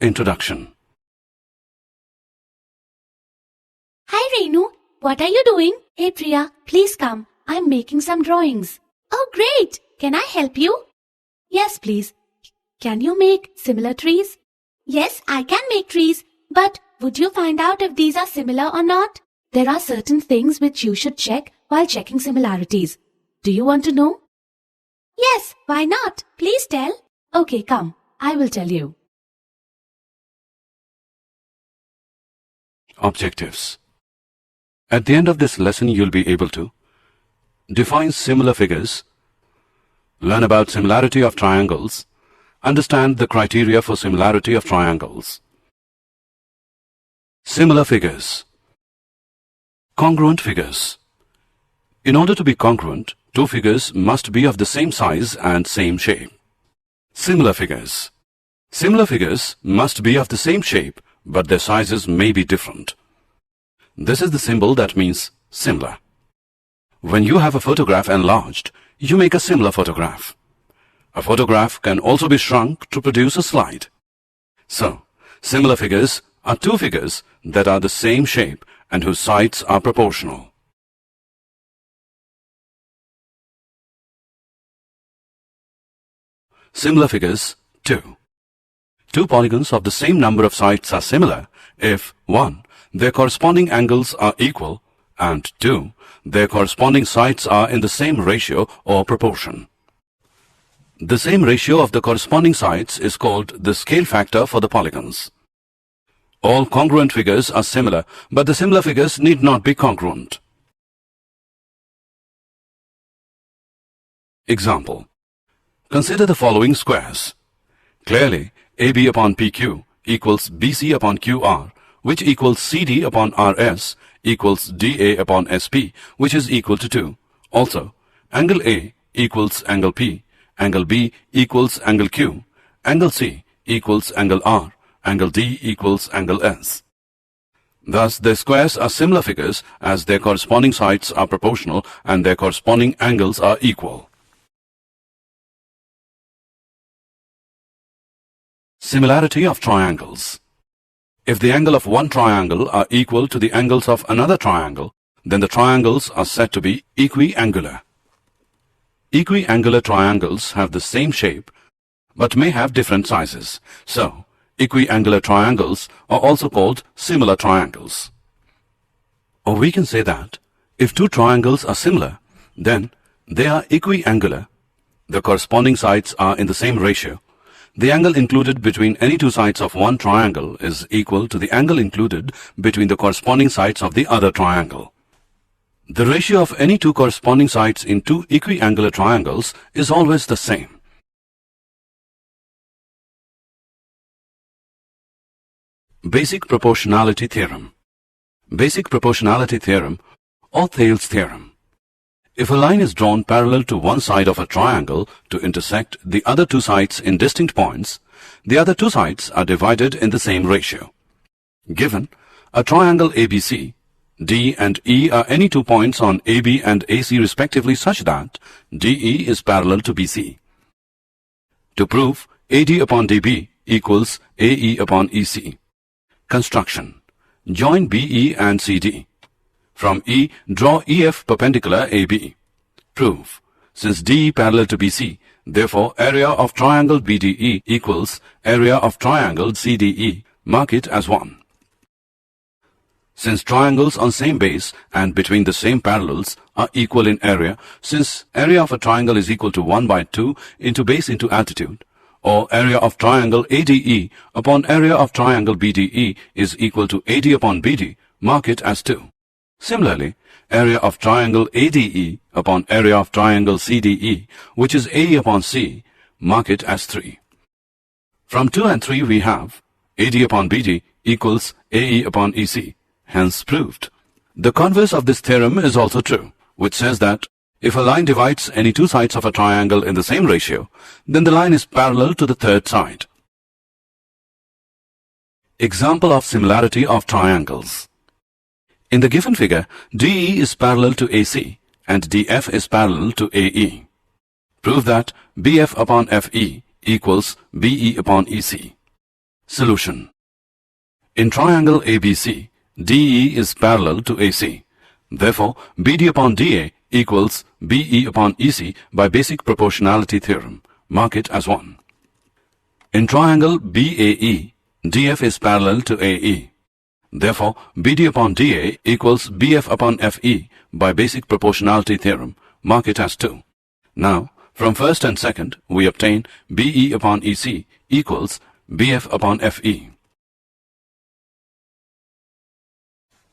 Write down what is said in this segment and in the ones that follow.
Introduction. Hi Renu, what are you doing? Hey Priya, please come. I'm making some drawings. Oh great! Can I help you? Yes please. Can you make similar trees? Yes, I can make trees. But would you find out if these are similar or not? There are certain things which you should check while checking similarities. Do you want to know? Yes, why not? Please tell. Okay, come. I will tell you. Objectives. At the end of this lesson, you'll be able to define similar figures, learn about similarity of triangles, understand the criteria for similarity of triangles. Similar figures. Congruent figures. In order to be congruent, two figures must be of the same size and same shape. Similar figures. Similar figures must be of the same shape, but their sizes may be different. This is the symbol that means similar. When you have a photograph enlarged, you make a similar photograph. A photograph can also be shrunk to produce a slide. So, similar figures are two figures that are the same shape and whose sides are proportional. Similar figures 2. Two polygons of the same number of sides are similar if 1. Their corresponding angles are equal and 2. Their corresponding sides are in the same ratio or proportion. The same ratio of the corresponding sides is called the scale factor for the polygons. All congruent figures are similar, but the similar figures need not be congruent. Example. Consider the following squares. Clearly, AB upon PQ equals BC upon QR, which equals CD upon RS equals DA upon SP, which is equal to 2. Also, angle A equals angle P, angle B equals angle Q, angle C equals angle R, angle D equals angle S. Thus, their squares are similar figures as their corresponding sides are proportional and their corresponding angles are equal. Similarity of triangles. If the angle of one triangle are equal to the angles of another triangle, then the triangles are said to be equiangular. Equiangular triangles have the same shape but may have different sizes. So, equiangular triangles are also called similar triangles. Or we can say that if two triangles are similar, then they are equiangular. The corresponding sides are in the same ratio. The angle included between any two sides of one triangle is equal to the angle included between the corresponding sides of the other triangle. The ratio of any two corresponding sides in two equiangular triangles is always the same. Basic proportionality theorem. Basic proportionality theorem or Thales theorem. If a line is drawn parallel to one side of a triangle to intersect the other two sides in distinct points, the other two sides are divided in the same ratio. Given a triangle ABC, D and E are any two points on AB and AC respectively such that DE is parallel to BC. To prove AD upon DB equals AE upon EC. Construction. Join BE and CD. From E, draw EF perpendicular AB. Prove. Since DE parallel to BC, therefore area of triangle BDE equals area of triangle CDE. Mark it as 1. Since triangles on same base and between the same parallels are equal in area, since area of a triangle is equal to 1 by 2 into base into altitude, or area of triangle ADE upon area of triangle BDE is equal to AD upon BD, mark it as 2. Similarly, area of triangle ADE upon area of triangle CDE, which is AE upon C, mark it as 3. From 2 and 3 we have AD upon BD equals AE upon EC, hence proved. The converse of this theorem is also true, which says that if a line divides any two sides of a triangle in the same ratio, then the line is parallel to the third side. Example of similarity of triangles. In the given figure, DE is parallel to AC and DF is parallel to AE. Prove that BF upon FE equals BE upon EC. Solution. In triangle ABC, DE is parallel to AC. Therefore, BD upon DA equals BE upon EC by basic proportionality theorem. Mark it as 1. In triangle BAE, DF is parallel to AE. Therefore, BD upon DA equals BF upon FE by basic proportionality theorem. Mark it as 2. Now, from first and second, we obtain BE upon EC equals BF upon FE.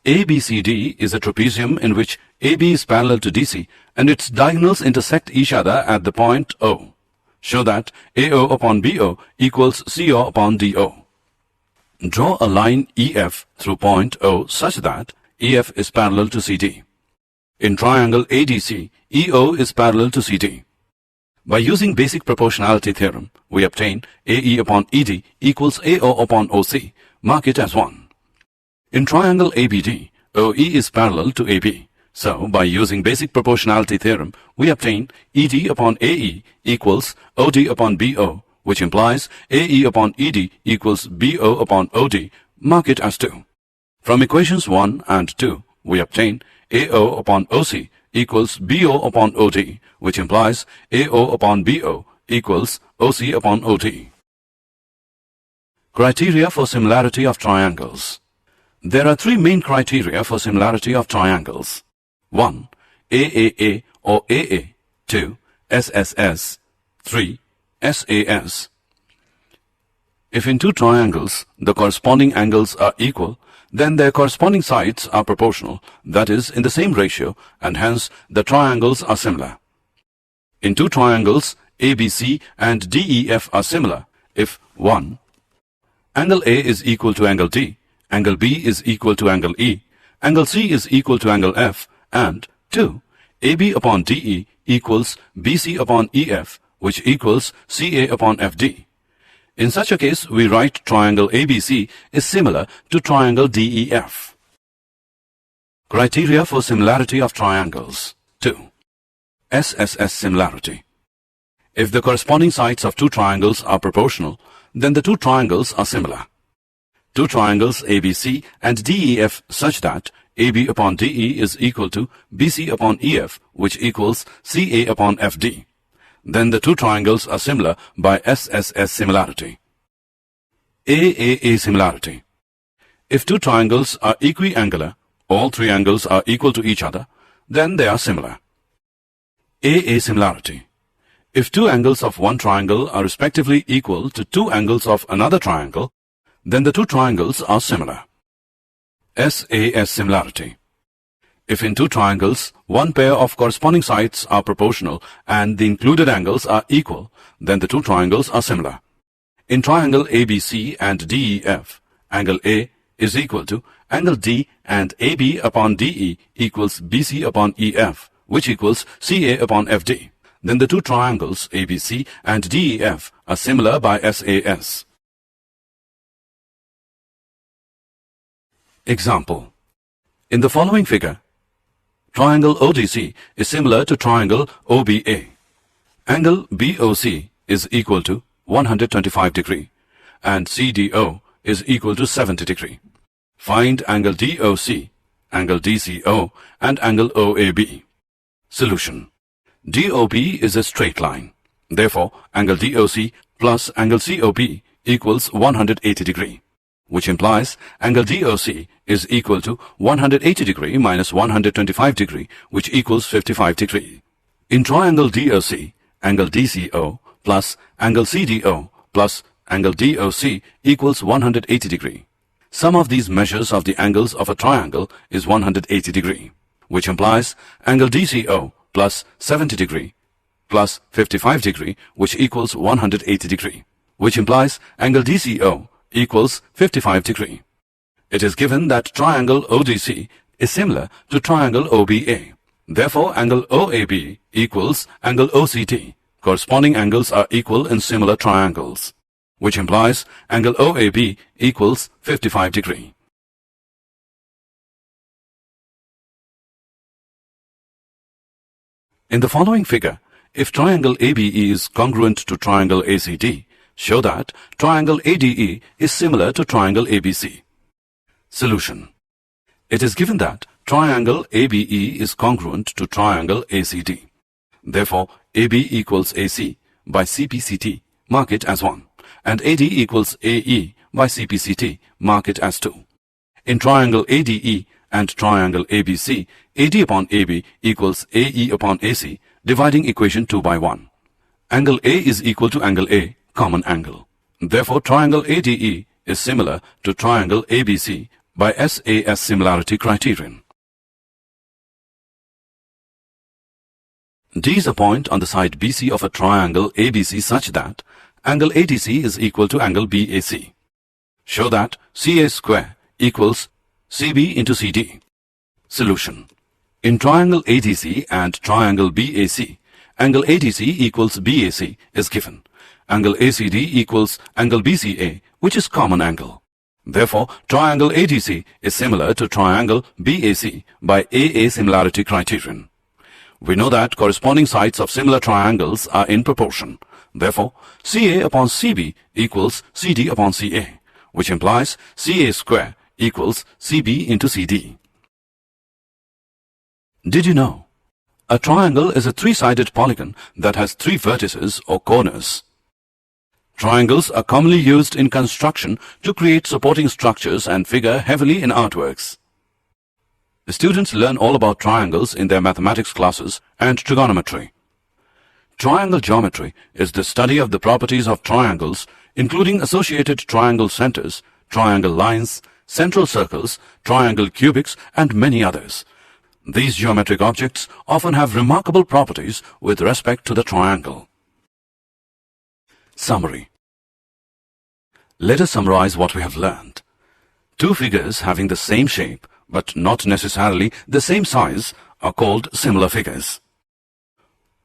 ABCD is a trapezium in which AB is parallel to DC and its diagonals intersect each other at the point O. Show that AO upon BO equals CO upon DO. Draw a line EF through point O such that EF is parallel to CD. In triangle ADC, EO is parallel to CD. By using basic proportionality theorem, we obtain AE upon ED equals AO upon OC. Mark it as 1. In triangle ABD, OE is parallel to AB. So, by using basic proportionality theorem, we obtain ED upon AE equals OD upon BO, which implies AE upon ED equals BO upon OD. Mark it as 2. From equations 1 and 2, we obtain AO upon OC equals BO upon OD, which implies AO upon BO equals OC upon OD. Criteria for similarity of triangles. There are 3 main criteria for similarity of triangles. 1. AAA or AA. 2. SSS. 3. SAS. If in 2 triangles the corresponding angles are equal, then their corresponding sides are proportional, that is, in the same ratio, and hence the triangles are similar. In 2 triangles, ABC and DEF are similar if 1. Angle A is equal to angle D, angle B is equal to angle E, angle C is equal to angle F, and 2. AB upon DE equals BC upon EF, which equals CA upon FD. In such a case, we write triangle ABC is similar to triangle DEF. Criteria for similarity of triangles. 2. SSS similarity. If the corresponding sides of 2 triangles are proportional, then the 2 triangles are similar. 2 triangles ABC and DEF such that AB upon DE is equal to BC upon EF, which equals CA upon FD. Then the 2 triangles are similar by SSS similarity. AAA similarity. If 2 triangles are equiangular, all 3 angles are equal to each other, then they are similar. AA similarity. If 2 angles of one triangle are respectively equal to 2 angles of another triangle, then the 2 triangles are similar. SAS similarity. If in 2 triangles, one pair of corresponding sides are proportional and the included angles are equal, then the 2 triangles are similar. In triangle ABC and DEF, angle A is equal to angle D and AB upon DE equals BC upon EF, which equals CA upon FD. Then the 2 triangles ABC and DEF are similar by SAS. Example. In the following figure, triangle ODC is similar to triangle OBA. Angle BOC is equal to 125 degree and CDO is equal to 70 degree. Find angle DOC, angle DCO and angle OAB. Solution. DOB is a straight line. Therefore, angle DOC plus angle COB equals 180 degree, which implies angle DOC is equal to 180 degree minus 125 degree, which equals 55 degree. In triangle DOC, angle DCO plus angle CDO plus angle DOC equals 180 degree. Sum of these measures of the angles of a triangle is 180 degree, which implies angle DCO plus 70 degree plus 55 degree, which equals 180 degree, which implies angle DCO equals 55 degree. It is given that triangle ODC is similar to triangle OBA. Therefore, angle OAB equals angle OCD. Corresponding angles are equal in similar triangles, which implies angle OAB equals 55 degree. In the following figure, if triangle ABE is congruent to triangle ACD, Show that triangle ADE is similar to triangle ABC. Solution. It is given that triangle ABE is congruent to triangle ACD. Therefore, AB equals AC by CPCT, mark it as 1, and AD equals AE by CPCT, mark it as 2. In triangle ADE and triangle ABC, AD upon AB equals AE upon AC, dividing equation 2 by 1. Angle A is equal to angle A, common angle. Therefore, triangle ADE is similar to triangle ABC by SAS similarity criterion. D is a point on the side BC of a triangle ABC such that angle ADC is equal to angle BAC. Show that CA square equals CB into CD. Solution. In triangle ADC and triangle BAC, angle ADC equals BAC is given. Angle ACD equals angle BCA, which is common angle. Therefore, triangle ADC is similar to triangle BAC by AA similarity criterion. We know that corresponding sides of similar triangles are in proportion. Therefore, CA upon CB equals CD upon CA, which implies CA square equals CB into CD. Did you know? A triangle is a three-sided polygon that has three vertices or corners. Triangles are commonly used in construction to create supporting structures and figure heavily in artworks. The students learn all about triangles in their mathematics classes and trigonometry. Triangle geometry is the study of the properties of triangles, including associated triangle centers, triangle lines, central circles, triangle cubics, and many others. These geometric objects often have remarkable properties with respect to the triangle. Summary. Let us summarize what we have learned. Two figures having the same shape but not necessarily the same size are called similar figures.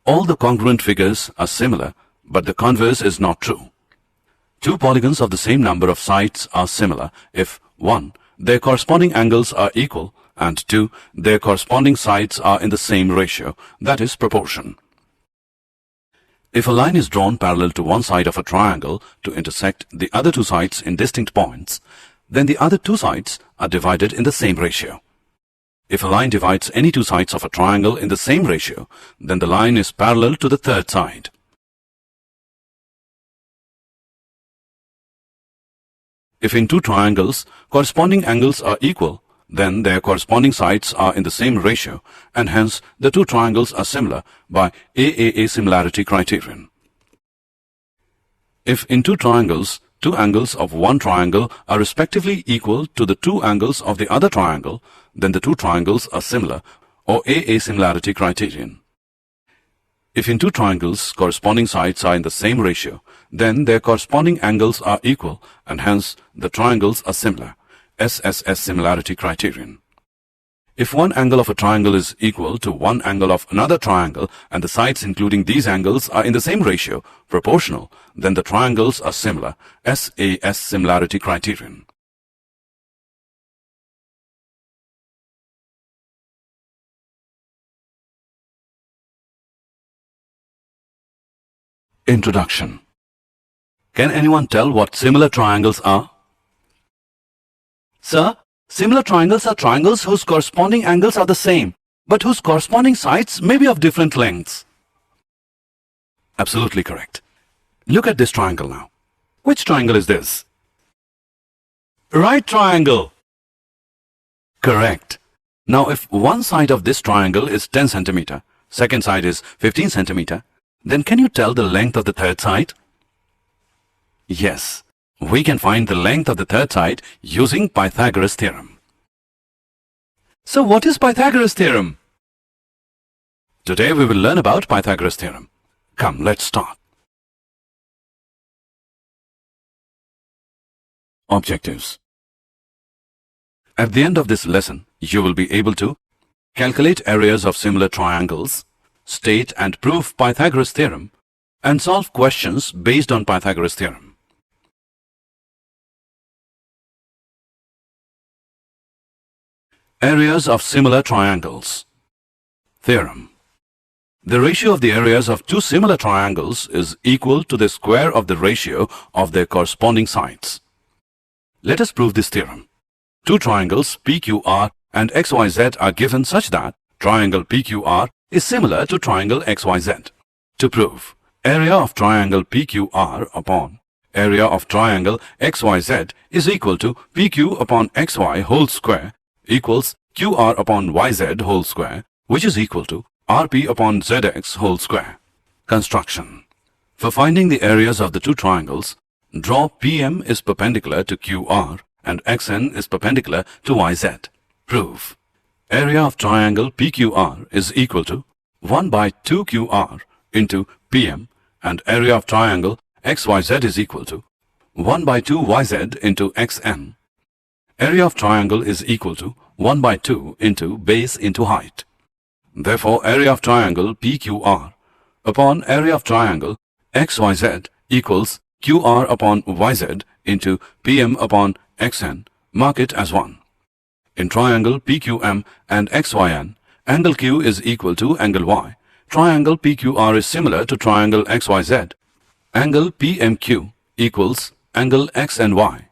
All the congruent figures are similar, but the converse is not true. Two polygons of the same number of sides are similar if 1. Their corresponding angles are equal, and 2. Their corresponding sides are in the same ratio, that is, proportion. If a line is drawn parallel to one side of a triangle to intersect the other two sides in distinct points, then the other two sides are divided in the same ratio. If a line divides any two sides of a triangle in the same ratio, then the line is parallel to the third side. If in two triangles, corresponding angles are equal, then their corresponding sides are in the same ratio, and hence the two triangles are similar by AAA similarity criterion. If in two triangles, two angles of one triangle are respectively equal to the two angles of the other triangle, then the two triangles are similar, or AA similarity criterion. If in two triangles corresponding sides are in the same ratio, then their corresponding angles are equal, and hence the triangles are similar, SSS similarity criterion. If one angle of a triangle is equal to one angle of another triangle and the sides including these angles are in the same ratio, proportional, then the triangles are similar, SAS similarity criterion. Introduction. Can anyone tell what similar triangles are? Sir, similar triangles are triangles whose corresponding angles are the same, but whose corresponding sides may be of different lengths. Absolutely correct. Look at this triangle now. Which triangle is this? Right triangle. Correct. Now if one side of this triangle is 10 centimeter, second side is 15 centimeter, then can you tell the length of the third side? Yes. We can find the length of the third side using Pythagoras theorem. So what is Pythagoras theorem? Today we will learn about Pythagoras theorem. Come, let's start. Objectives. At the end of this lesson, you will be able to calculate areas of similar triangles, state and prove Pythagoras theorem, and solve questions based on Pythagoras theorem. Areas of similar triangles. Theorem. The ratio of the areas of two similar triangles is equal to the square of the ratio of their corresponding sides. Let us prove this theorem. Two triangles PQR and XYZ are given such that triangle PQR is similar to triangle XYZ. To prove, area of triangle PQR upon area of triangle XYZ is equal to PQ upon XY whole square equals QR upon YZ whole square, which is equal to RP upon ZX whole square. Construction. For finding the areas of the two triangles, draw PM is perpendicular to QR and XN is perpendicular to YZ. Proof. Area of triangle PQR is equal to 1 by 2 QR into PM and area of triangle XYZ is equal to 1 by 2 YZ into XN. Area of triangle is equal to 1 by 2 into base into height. Therefore, area of triangle PQR upon area of triangle XYZ equals QR upon YZ into PM upon XN. Mark it as 1. In triangle PQM and XYN, angle Q is equal to angle Y. Triangle PQR is similar to triangle XYZ. Angle PMQ equals angle X and Y.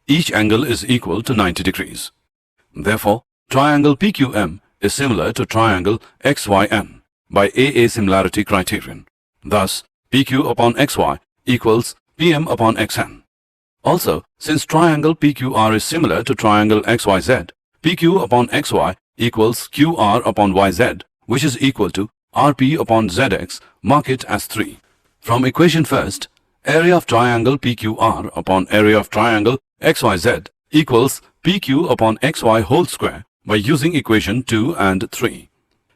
Each angle is equal to 90 degrees. Therefore, triangle PQM is similar to triangle XYN by AA similarity criterion. Thus, PQ upon XY equals PM upon XN. Also, since triangle PQR is similar to triangle XYZ, PQ upon XY equals QR upon YZ, which is equal to RP upon ZX. Mark it as 3. From equation first, area of triangle PQR upon area of triangle XYZ equals PQ upon XY whole square by using equation 2 and 3.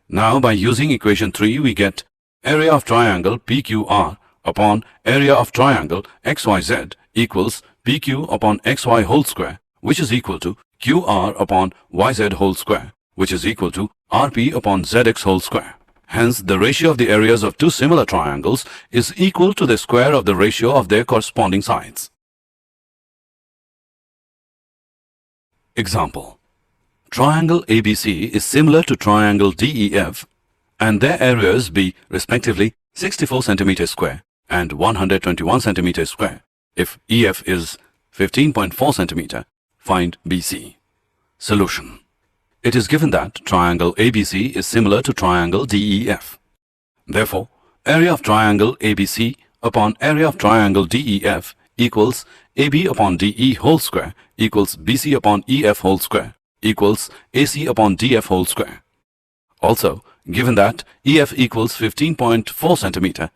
Now by using equation 3 we get area of triangle PQR upon area of triangle XYZ equals PQ upon XY whole square, which is equal to QR upon YZ whole square, which is equal to RP upon ZX whole square. Hence, the ratio of the areas of two similar triangles is equal to the square of the ratio of their corresponding sides. Example. Triangle ABC is similar to triangle DEF and their areas be respectively 64 cm square and 121 cm square. If EF is 15.4 cm, find BC. Solution. It is given that triangle ABC is similar to triangle DEF. Therefore, area of triangle ABC upon area of triangle DEF equals AB upon DE whole square equals BC upon EF whole square equals AC upon DF whole square. Also, given that EF equals 15.4 cm,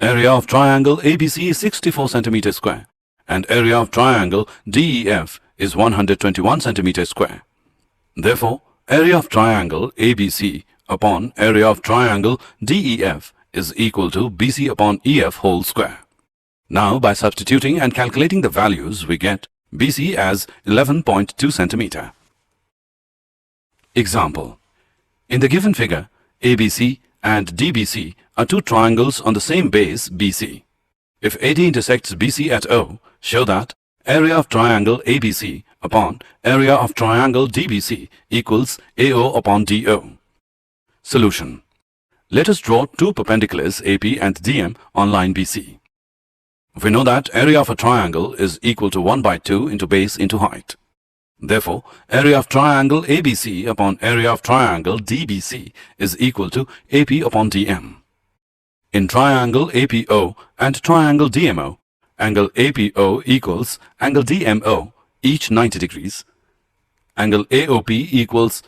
area of triangle ABC is 64 cm square and area of triangle DEF is 121 cm square. Therefore, area of triangle ABC upon area of triangle DEF is equal to BC upon EF whole square. Now, by substituting and calculating the values, we get BC as 11.2 cm. Example. In the given figure, ABC and DBC are two triangles on the same base BC. If AD intersects BC at O, show that area of triangle ABC upon area of triangle DBC equals AO upon DO. Solution. Let us draw two perpendiculars AP and DM on line BC. We know that area of a triangle is equal to 1 by 2 into base into height. Therefore, area of triangle ABC upon area of triangle DBC is equal to AP upon DM. In triangle APO and triangle DMO, angle APO equals angle DMO, each 90 degrees. Angle AOP equals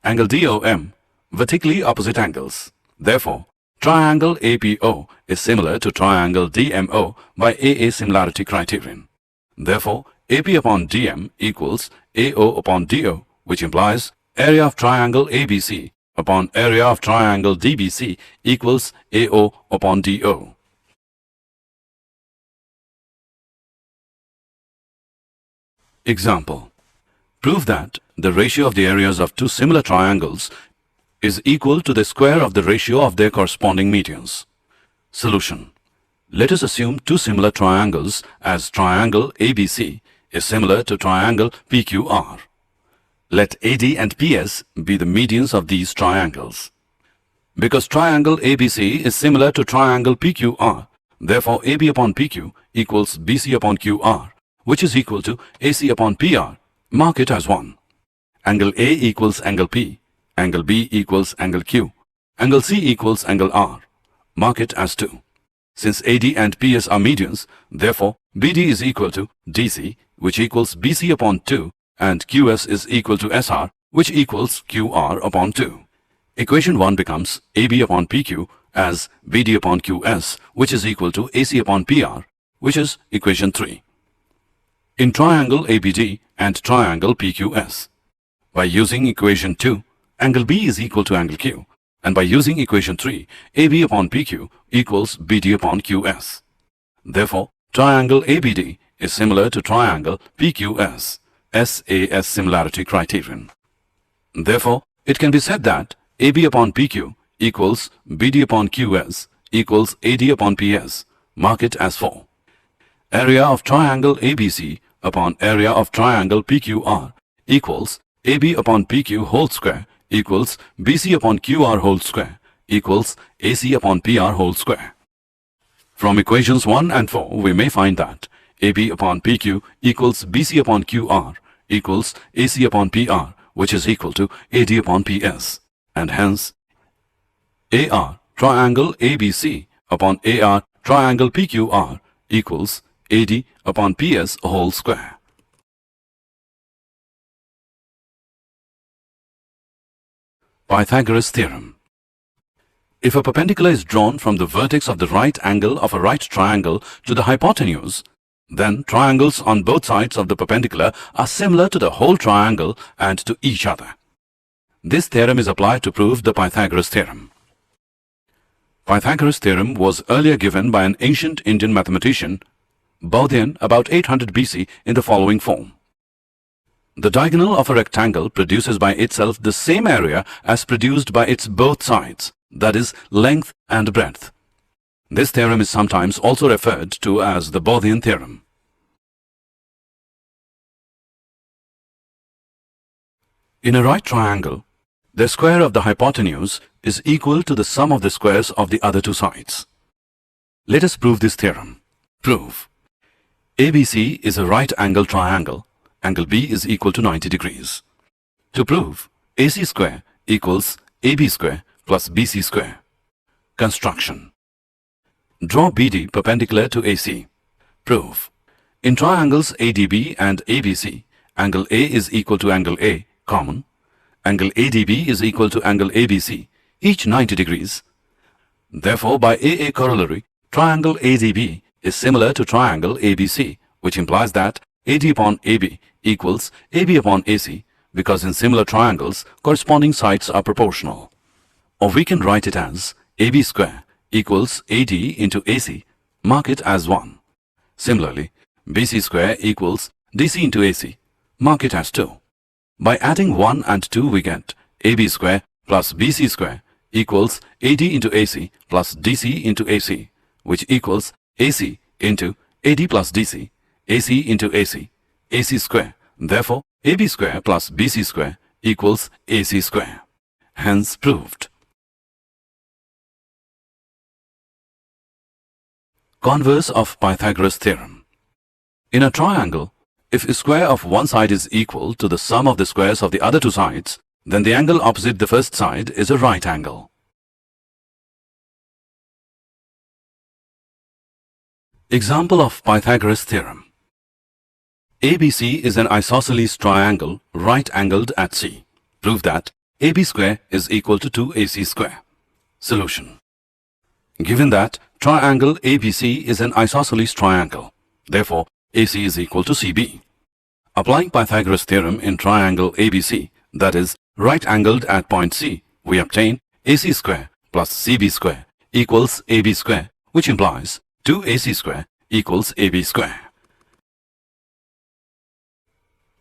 angle DOM, vertically opposite angles. Therefore, triangle APO is similar to triangle DMO by AA similarity criterion. Therefore, AP upon DM equals AO upon DO, which implies area of triangle ABC upon area of triangle DBC equals AO upon DO. Example. Prove that the ratio of the areas of two similar triangles is equal to the square of the ratio of their corresponding medians. Solution. Let us assume two similar triangles as triangle ABC is similar to triangle PQR. Let AD and PS be the medians of these triangles. Because triangle ABC is similar to triangle PQR, therefore AB upon PQ equals BC upon QR, which is equal to AC upon PR. Mark it as 1. Angle A equals angle P, angle B equals angle Q, angle C equals angle R. Mark it as 2. Since AD and PS are medians, therefore BD is equal to DC, which equals BC upon 2, and QS is equal to SR, which equals QR upon 2. Equation 1 becomes AB upon PQ as BD upon QS, which is equal to AC upon PR, which is equation 3. In triangle ABD and triangle PQS, by using equation 2, angle B is equal to angle Q, and by using equation 3, AB upon PQ equals BD upon QS. Therefore, triangle ABD is similar to triangle PQS, SAS similarity criterion. Therefore, it can be said that AB upon PQ equals BD upon QS equals AD upon PS. Mark it as 4. Area of triangle ABC upon area of triangle PQR equals AB upon PQ whole square equals BC upon QR whole square equals AC upon PR whole square. From equations 1 and 4, we may find that AB upon PQ equals BC upon QR equals AC upon PR, which is equal to AD upon PS, and hence AR triangle ABC upon AR triangle PQR equals AD upon PS whole square. Pythagoras theorem. If a perpendicular is drawn from the vertex of the right angle of a right triangle to the hypotenuse, then triangles on both sides of the perpendicular are similar to the whole triangle and to each other. This theorem is applied to prove the Pythagoras theorem. Pythagoras theorem was earlier given by an ancient Indian mathematician, Bodhian, about 800 BC in the following form. The diagonal of a rectangle produces by itself the same area as produced by its both sides, that is, length and breadth. This theorem is sometimes also referred to as the Bodhian theorem. In a right triangle, the square of the hypotenuse is equal to the sum of the squares of the other two sides. Let us prove this theorem. Prove. ABC is a right-angled triangle. Angle B is equal to 90 degrees. To prove, AC square equals AB square plus BC square. Construction. Draw BD perpendicular to AC. Prove. In triangles ADB and ABC, angle A is equal to angle A, common. Angle ADB is equal to angle ABC, each 90 degrees. Therefore, by AA corollary, triangle ADB is similar to triangle ABC, which implies that AD upon AB equals AB upon AC, because in similar triangles, corresponding sides are proportional. Or we can write it as AB square equals AD into AC, mark it as 1. Similarly, BC square equals DC into AC, mark it as 2. By adding 1 and 2, we get AB square plus BC square equals AD into AC plus DC into AC, which equals AC into AD plus DC, AC into AC, AC square. Therefore, AB square plus BC square equals AC square. Hence proved. Converse of Pythagoras theorem. In a triangle, if a square of one side is equal to the sum of the squares of the other two sides, then the angle opposite the first side is a right angle. Example of Pythagoras theorem. ABC is an isosceles triangle right-angled at C. Prove that AB square is equal to 2AC square. Solution. Given that triangle ABC is an isosceles triangle, therefore AC is equal to CB. Applying Pythagoras theorem in triangle ABC, that is right-angled at point C, we obtain AC square plus CB square equals AB square, which implies 2AC square equals AB square.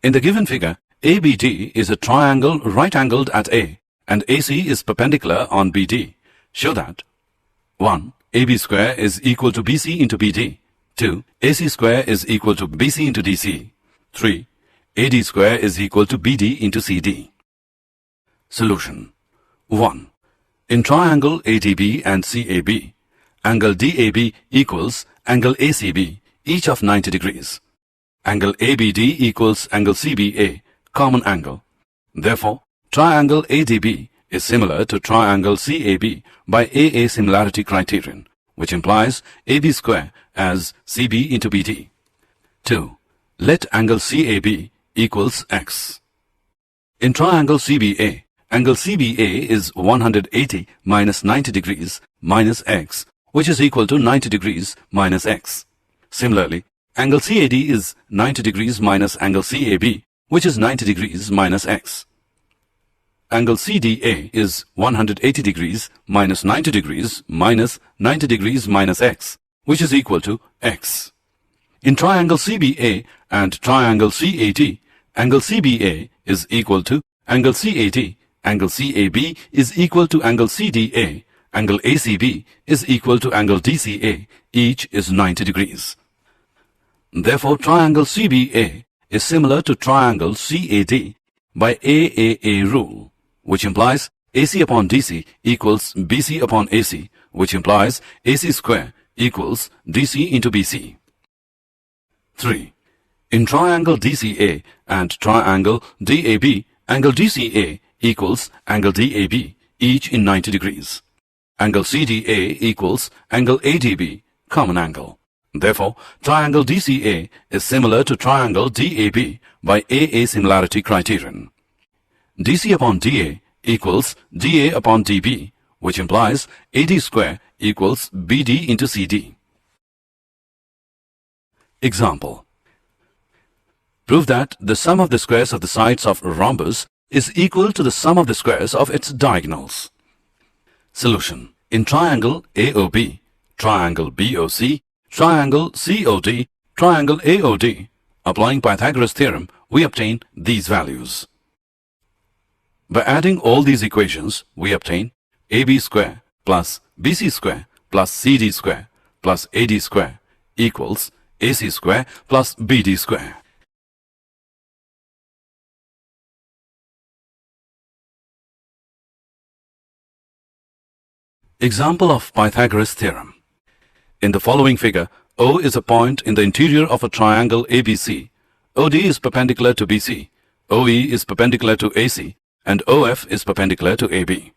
In the given figure, ABD is a triangle right-angled at A and AC is perpendicular on BD. Show that 1. AB square is equal to BC into BD. 2. AC square is equal to BC into DC. 3. AD square is equal to BD into CD. Solution. 1. In triangle ADB and CAB, angle DAB equals angle ACB, each of 90 degrees. Angle ABD equals angle CBA, common angle. Therefore, triangle ADB is similar to triangle CAB by AA similarity criterion, which implies AB square as CB into BD. 2. Let angle CAB equals X. In triangle CBA, angle CBA is 180 minus 90 degrees minus X, which is equal to 90 degrees minus X. Similarly, angle CAD is 90 degrees minus angle CAB, which is 90 degrees minus X. Angle CDA is 180 degrees minus 90 degrees minus 90 degrees minus X, which is equal to X. In triangle CBA and triangle CAD, angle CBA is equal to angle CAD, angle CAB is equal to angle CDA, angle ACB is equal to angle DCA, each is 90 degrees. Therefore, triangle CBA is similar to triangle CAD by AAA rule, which implies AC upon DC equals BC upon AC, which implies AC square equals DC into BC. 3. In triangle DCA and triangle DAB, angle DCA equals angle DAB, each in 90 degrees. Angle CDA equals angle ADB, common angle. Therefore, triangle DCA is similar to triangle DAB by AA similarity criterion. DC upon DA equals DA upon DB, which implies AD square equals BD into CD. Example. Prove that the sum of the squares of the sides of a rhombus is equal to the sum of the squares of its diagonals. Solution. In triangle AOB, triangle BOC, triangle COD, triangle AOD, applying Pythagoras theorem, we obtain these values. By adding all these equations, we obtain AB square plus BC square plus CD square plus AD square equals AC square plus BD square. Example of Pythagoras theorem. In the following figure, O is a point in the interior of a triangle ABC. OD is perpendicular to BC, OE is perpendicular to AC, and OF is perpendicular to AB.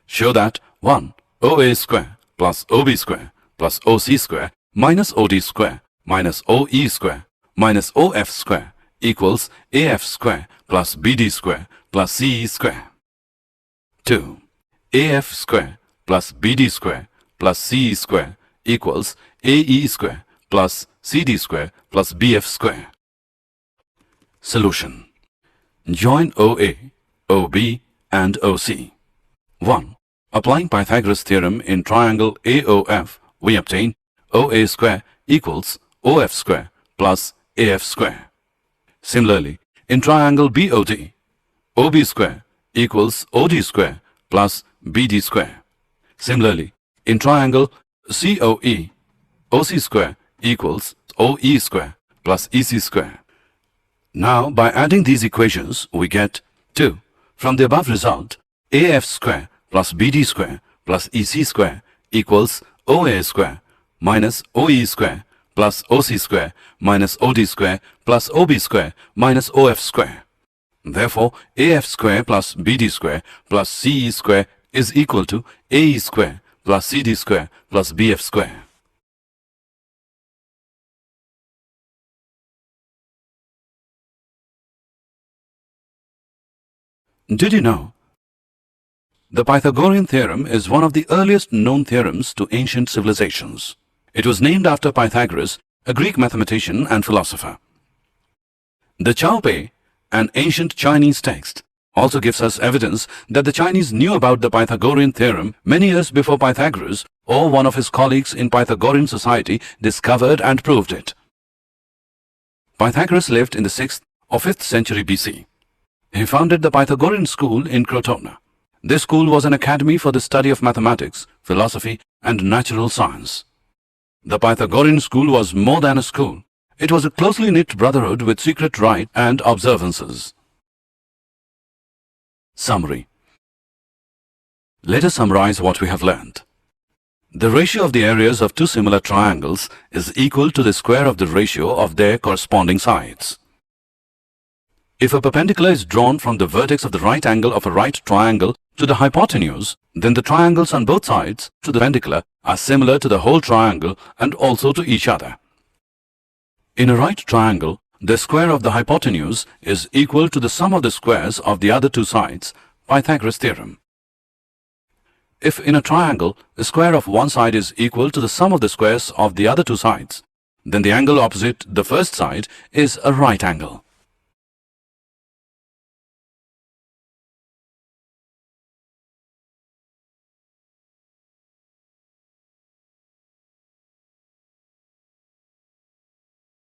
Show that 1. OA square plus OB square plus OC square minus OD square minus OE square minus OF square equals AF square plus BD square plus CE square. 2. AF square plus BD square plus CE square equals AE square plus CD square plus BF square. Solution. Join OA, OB and OC. 1. Applying Pythagoras theorem in triangle AOF, we obtain OA square equals OF square plus AF square. Similarly, in triangle BOD, OB square equals OD square plus BD square. Similarly, in triangle COE, OC square equals OE square plus EC square. Now, by adding these equations, we get 2. From the above result, AF square plus BD square plus EC square equals OA square minus OE square plus OC square minus OD square plus OB square minus OF square. Therefore, AF square plus BD square plus CE square is equal to AE square plus CD square plus BF square. Did you know? The Pythagorean theorem is one of the earliest known theorems to ancient civilizations. It was named after Pythagoras, a Greek mathematician and philosopher. The Chao-Pei, an ancient Chinese text, also gives us evidence that the Chinese knew about the Pythagorean theorem many years before Pythagoras or one of his colleagues in Pythagorean society discovered and proved it. Pythagoras lived in the 6th or 5th century BC. He founded the Pythagorean school in Crotona. This school was an academy for the study of mathematics, philosophy, and natural science. The Pythagorean school was more than a school. It was a closely knit brotherhood with secret rite and observances. Summary. Let us summarize what we have learned. The ratio of the areas of two similar triangles is equal to the square of the ratio of their corresponding sides. If a perpendicular is drawn from the vertex of the right angle of a right triangle to the hypotenuse, then the triangles on both sides to the perpendicular are similar to the whole triangle and also to each other. In a right triangle, the square of the hypotenuse is equal to the sum of the squares of the other two sides, Pythagoras theorem. If in a triangle, the square of one side is equal to the sum of the squares of the other two sides, then the angle opposite the first side is a right angle.